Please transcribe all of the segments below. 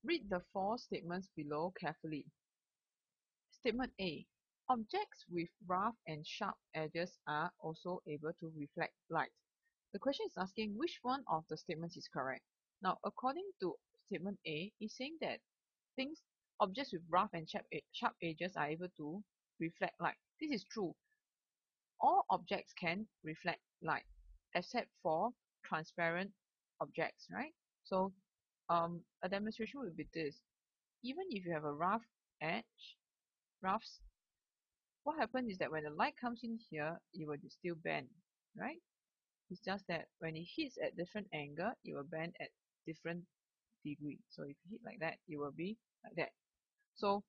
Read the four statements below carefully. Statement A. Objects with rough and sharp edges are also able to reflect light. The question is asking which one of the statements is correct. Now, according to statement A, it's saying that objects with rough and sharp edges are able to reflect light. This is true. All objects can reflect light, except for transparent objects, right? So, a demonstration would be this. Even if you have a rough edge, roughs, what happens is that when the light comes in here, it will still bend, right? It's just that when it hits at different angle, it will bend at different degree. So if you hit like that, it will be like that. So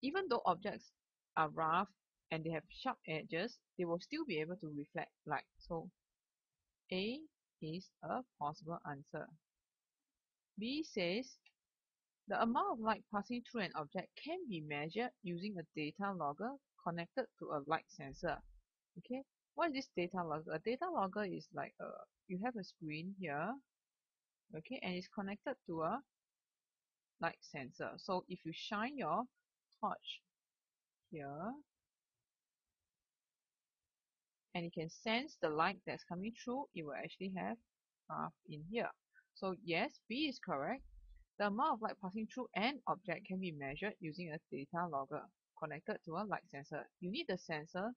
even though objects are rough and they have sharp edges, they will still be able to reflect light. So A is a possible answer. B says the amount of light passing through an object can be measured using a data logger connected to a light sensor. Okay, what is this data logger? A data logger is like you have a screen here, okay, and it's connected to a light sensor. So if you shine your torch here, and it can sense the light that's coming through, it will actually have graph in here. So yes, B is correct. The amount of light passing through an object can be measured using a data logger connected to a light sensor. You need the sensor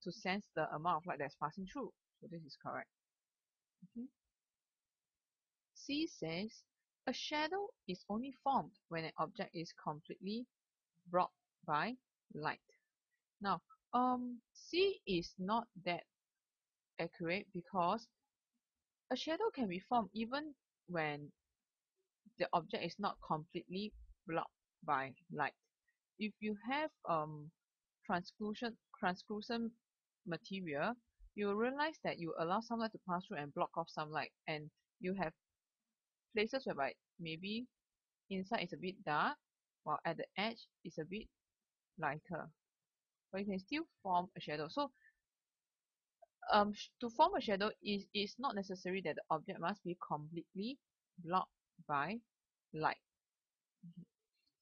to sense the amount of light that's passing through. So this is correct. Okay. C says a shadow is only formed when an object is completely blocked by light. Now, C is not that accurate because a shadow can be formed even when the object is not completely blocked by light. If you have translucent material, you will realize that you allow sunlight to pass through and block off sunlight, and you have places whereby maybe inside is a bit dark while at the edge is a bit lighter, but you can still form a shadow. So to form a shadow is not necessary that the object must be completely blocked by light.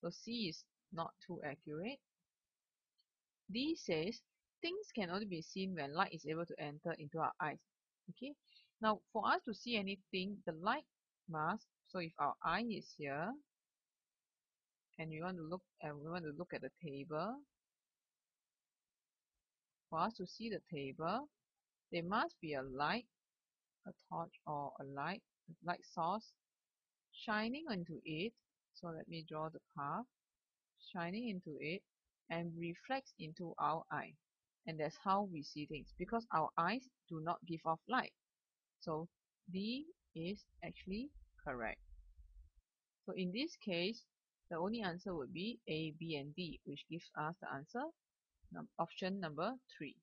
So C is not too accurate. D says things can only be seen when light is able to enter into our eyes. Okay, now for us to see anything, the light must, so if our eye is here and we want to look at the table, for us to see the table, there must be a light, a torch or a light source shining into it. So let me draw the path, shining into it and reflects into our eye. And that's how we see things because our eyes do not give off light. So D is actually correct. So in this case, the only answer would be A, B, and D, which gives us the answer, option number 3.